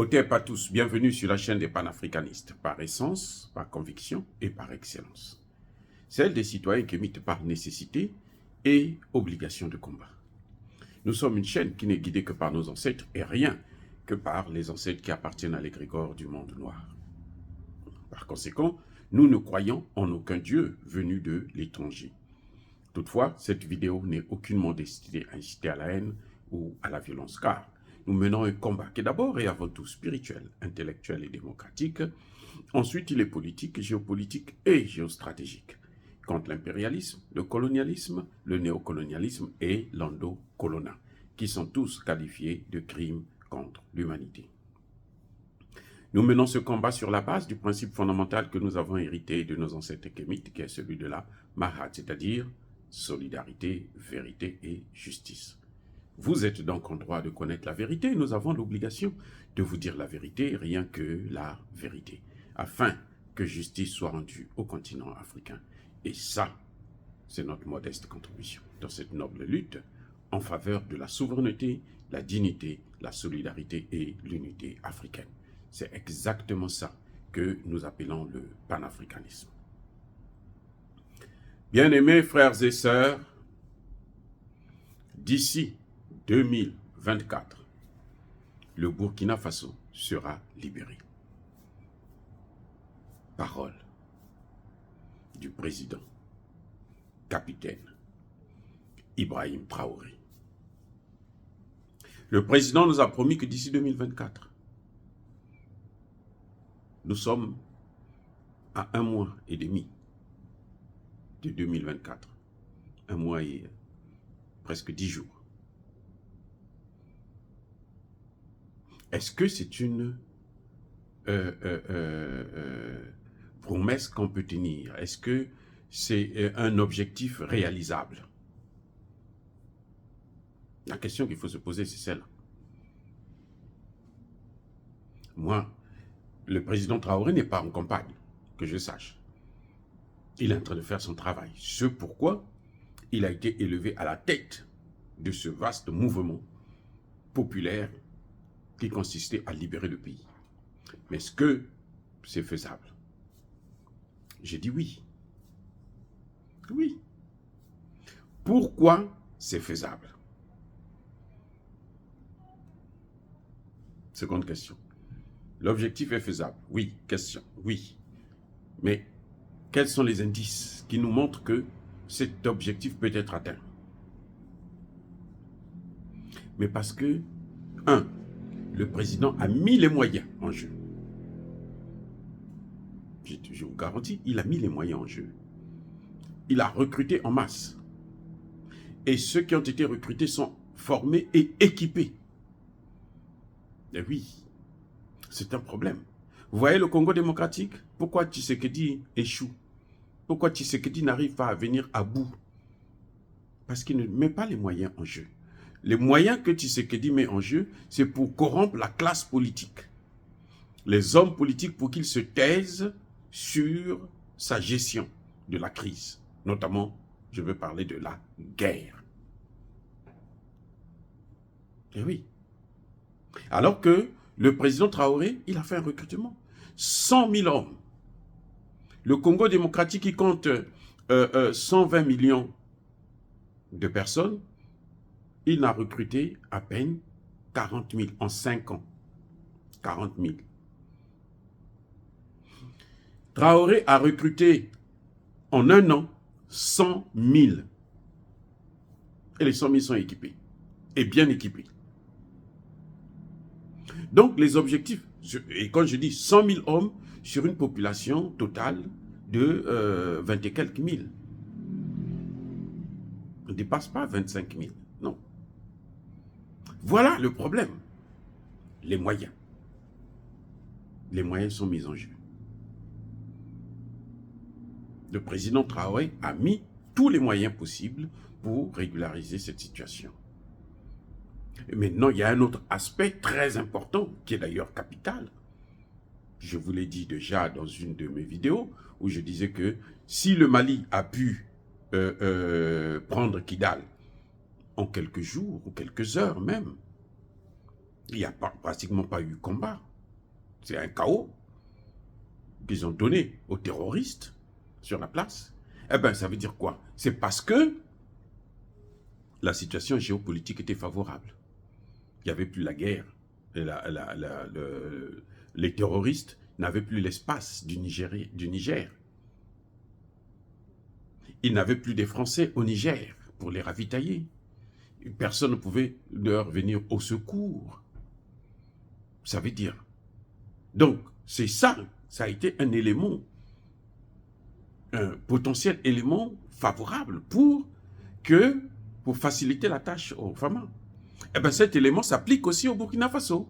Otep à tous, bienvenue sur la chaîne des panafricanistes, par essence, par conviction et par excellence. Celle des citoyens qui émettent par nécessité et obligation de combat. Nous sommes une chaîne qui n'est guidée que par nos ancêtres et rien que par les ancêtres qui appartiennent à l'égrégore du monde noir. Par conséquent, nous ne croyons en aucun dieu venu de l'étranger. Toutefois, cette vidéo n'est aucunement destinée à inciter à la haine ou à la violence, car nous menons un combat qui est d'abord et avant tout spirituel, intellectuel et démocratique. Ensuite, il est politique, géopolitique et géostratégique, contre l'impérialisme, le colonialisme, le néocolonialisme et l'endocolonat, qui sont tous qualifiés de crimes contre l'humanité. Nous menons ce combat sur la base du principe fondamental que nous avons hérité de nos ancêtres kémites, qui est celui de la Mahat, c'est-à-dire solidarité, vérité et justice. Vous êtes donc en droit de connaître la vérité et nous avons l'obligation de vous dire la vérité, rien que la vérité, afin que justice soit rendue au continent africain. Et ça, c'est notre modeste contribution dans cette noble lutte en faveur de la souveraineté, la dignité, la solidarité et l'unité africaine. C'est exactement ça que nous appelons le panafricanisme. Bien-aimés frères et sœurs, d'ici 2024, le Burkina Faso sera libéré. Parole du président, capitaine Ibrahim Traoré. Le président nous a promis que d'ici 2024, nous sommes à 1 mois et demi de 2024. 1 mois et presque 10 jours. Est-ce que c'est une promesse qu'on peut tenir? Est-ce que c'est un objectif réalisable? La question qu'il faut se poser, c'est celle-là. Moi, le président Traoré n'est pas en campagne, que je sache. Il est en train de faire son travail. Ce pourquoi il a été élevé à la tête de ce vaste mouvement populaire qui consistait à libérer le pays. Mais est-ce que c'est faisable? J'ai dit oui. Oui. Pourquoi c'est faisable? Seconde question. L'objectif est faisable? Oui. Question? Oui. Mais quels sont les indices qui nous montrent que cet objectif peut être atteint? Mais parce que, le président a mis les moyens en jeu. Je vous garantis, il a mis les moyens en jeu. Il a recruté en masse. Et ceux qui ont été recrutés sont formés et équipés. Et oui, c'est un problème. Vous voyez le Congo démocratique? Pourquoi Tshisekedi échoue? Pourquoi Tshisekedi n'arrive pas à venir à bout? Parce qu'il ne met pas les moyens en jeu. Les moyens que Tshisekedi met en jeu, c'est pour corrompre la classe politique. Les hommes politiques pour qu'ils se taisent sur sa gestion de la crise. Notamment, je veux parler de la guerre. Et oui. Alors que le président Traoré, il a fait un recrutement. 100 000 hommes. Le Congo démocratique, qui compte 120 millions de personnes, il n'a recruté à peine 40 000 en 5 ans. 40 000. Traoré a recruté en 1 an 100 000. Et les 100 000 sont équipés. Et bien équipés. Donc les objectifs, et quand je dis 100 000 hommes sur une population totale de 20 et quelques mille, on ne dépasse pas 25 000. Non. Voilà le problème. Les moyens. Les moyens sont mis en jeu. Le président Traoré a mis tous les moyens possibles pour régulariser cette situation. Et maintenant, il y a un autre aspect très important, qui est d'ailleurs capital. Je vous l'ai dit déjà dans une de mes vidéos, où je disais que si le Mali a pu prendre Kidal en quelques jours ou quelques heures même, il n'y a pratiquement pas eu combat. c'est un chaos qu'ils ont donné aux terroristes sur la place. Eh bien, ça veut dire quoi? C'est parce que la situation géopolitique était favorable. Il n'y avait plus la guerre. Et les terroristes n'avaient plus l'espace du Niger. Ils n'avaient plus des Français au Niger pour les ravitailler. Personne ne pouvait leur venir au secours. Ça veut dire. Donc, c'est ça. Ça a été un élément, un potentiel élément favorable pour faciliter la tâche aux femmes. Eh bien, cet élément s'applique aussi au Burkina Faso.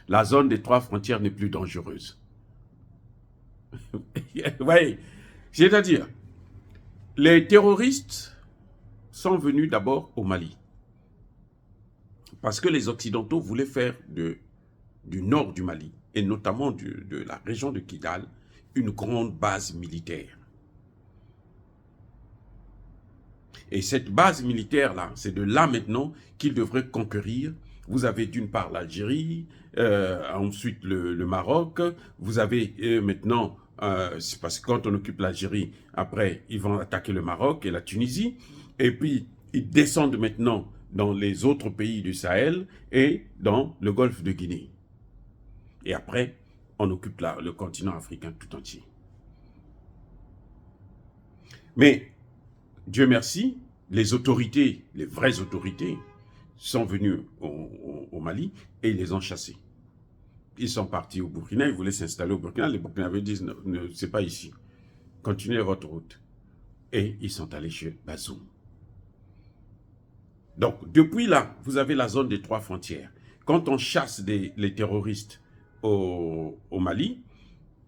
La zone des 3 frontières n'est plus dangereuse. Oui, c'est-à-dire, les terroristes sont venus d'abord au Mali. Parce que les Occidentaux voulaient faire du nord du Mali, et notamment de la région de Kidal, une grande base militaire. Et cette base militaire-là, c'est de là maintenant qu'ils devraient conquérir. Vous avez d'une part l'Algérie, ensuite le Maroc, vous avez maintenant, c'est parce que quand on occupe l'Algérie, après ils vont attaquer le Maroc et la Tunisie, et puis ils descendent maintenant dans les autres pays du Sahel et dans le golfe de Guinée. Et après, on occupe le continent africain tout entier. Mais, Dieu merci, les autorités, les vraies autorités, sont venues au Mali et ils les ont chassés. Ils sont partis au Burkina, ils voulaient s'installer au Burkina. Les Burkinabés disent, c'est pas ici. Continuez votre route. Et ils sont allés chez Bazoum. Donc, depuis là, vous avez la zone des 3 frontières. Quand on chasse les terroristes au Mali,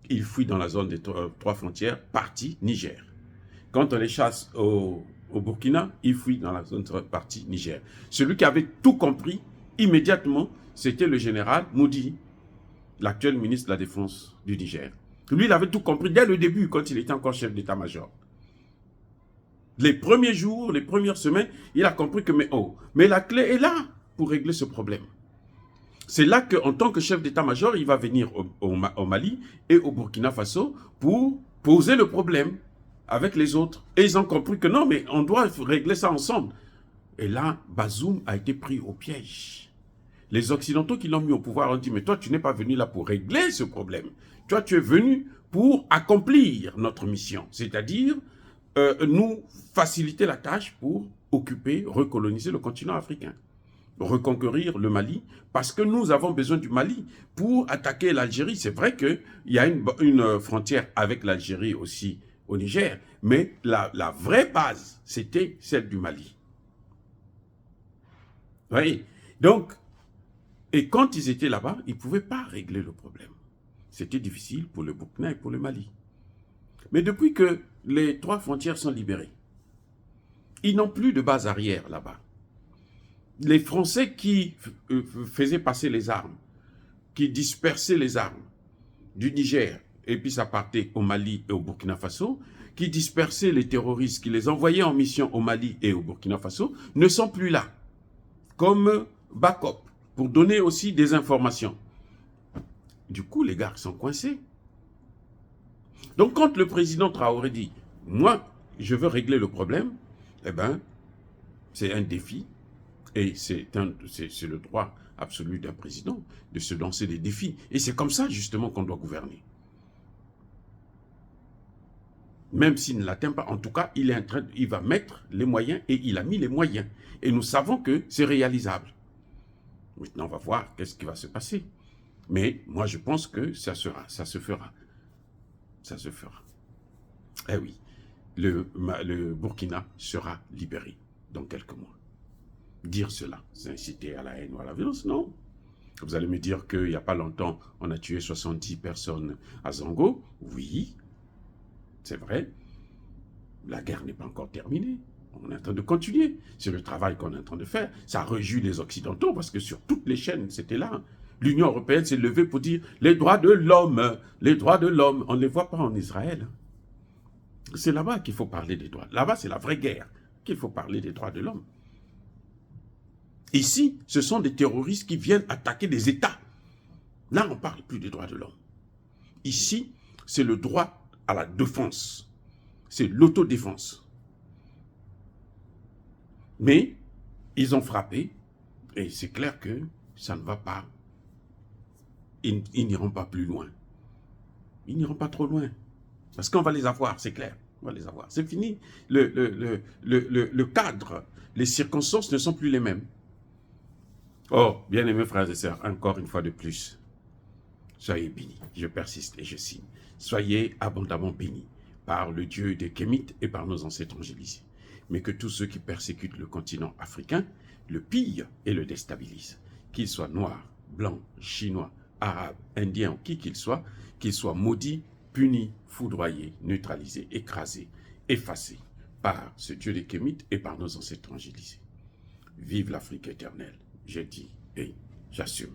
ils fuient dans la zone des 3 frontières, partie Niger. Quand on les chasse au Burkina, ils fuient dans la zone partie Niger. Celui qui avait tout compris, immédiatement, c'était le général Moudi, l'actuel ministre de la Défense du Niger. Lui, il avait tout compris dès le début, quand il était encore chef d'état-major. Les premiers jours, les premières semaines, il a compris que, mais la clé est là pour régler ce problème. C'est là qu'en tant que chef d'état-major, il va venir au Mali et au Burkina Faso pour poser le problème avec les autres. Et ils ont compris que non, mais on doit régler ça ensemble. Et là, Bazoum a été pris au piège. Les Occidentaux qui l'ont mis au pouvoir ont dit, mais toi, tu n'es pas venu là pour régler ce problème. Toi, tu es venu pour accomplir notre mission, c'est-à-dire nous faciliter la tâche pour occuper, recoloniser le continent africain, reconquérir le Mali, parce que nous avons besoin du Mali pour attaquer l'Algérie. C'est vrai qu'il y a une frontière avec l'Algérie aussi au Niger, mais la vraie base, c'était celle du Mali. Oui, donc, et quand ils étaient là-bas, ils ne pouvaient pas régler le problème. C'était difficile pour le Burkina et pour le Mali. Mais depuis que les 3 frontières sont libérées, ils n'ont plus de base arrière là-bas. Les Français qui faisaient passer les armes, qui dispersaient les armes du Niger, et puis ça partait au Mali et au Burkina Faso, qui dispersaient les terroristes, qui les envoyaient en mission au Mali et au Burkina Faso, ne sont plus là, comme backup, pour donner aussi des informations. Du coup, les gars sont coincés. Donc, quand le président Traoré dit, moi, je veux régler le problème, eh bien, c'est un défi, et c'est le droit absolu d'un président de se lancer des défis. Et c'est comme ça, justement, qu'on doit gouverner. Même s'il ne l'atteint pas, en tout cas, il va mettre les moyens, et il a mis les moyens. Et nous savons que c'est réalisable. Maintenant, on va voir qu'est-ce qui va se passer. Mais moi, je pense que ça se fera. Ça se fera. Eh oui, le Burkina sera libéré dans quelques mois. Dire cela, c'est inciter à la haine ou à la violence, non. Vous allez me dire qu'il n'y a pas longtemps, on a tué 70 personnes à Zango. Oui, c'est vrai. La guerre n'est pas encore terminée. On est en train de continuer. C'est le travail qu'on est en train de faire. Ça réjouit les Occidentaux parce que sur toutes les chaînes, c'était là. L'Union européenne s'est levée pour dire les droits de l'homme, les droits de l'homme. On ne les voit pas en Israël. C'est là-bas qu'il faut parler des droits. Là-bas, c'est la vraie guerre qu'il faut parler des droits de l'homme. Ici, ce sont des terroristes qui viennent attaquer des États. Là, on ne parle plus des droits de l'homme. Ici, c'est le droit à la défense. C'est l'autodéfense. Mais ils ont frappé, et c'est clair que ça ne va pas. Ils n'iront pas plus loin. Ils n'iront pas trop loin. Parce qu'on va les avoir, c'est clair. On va les avoir. C'est fini. Le cadre, les circonstances ne sont plus les mêmes. Oh, bien-aimés frères et sœurs, encore une fois de plus, soyez bénis. Je persiste et je signe. Soyez abondamment bénis par le Dieu des Kémites et par nos ancêtres angélisés. Mais que tous ceux qui persécutent le continent africain le pillent et le déstabilisent. Qu'ils soient noirs, blancs, chinois, arabes, indiens ou qui qu'ils soient maudits, punis, foudroyés, neutralisés, écrasés, effacés par ce Dieu des Kémites et par nos ancêtres angélisés. Vive l'Afrique éternelle, j'ai dit et j'assume.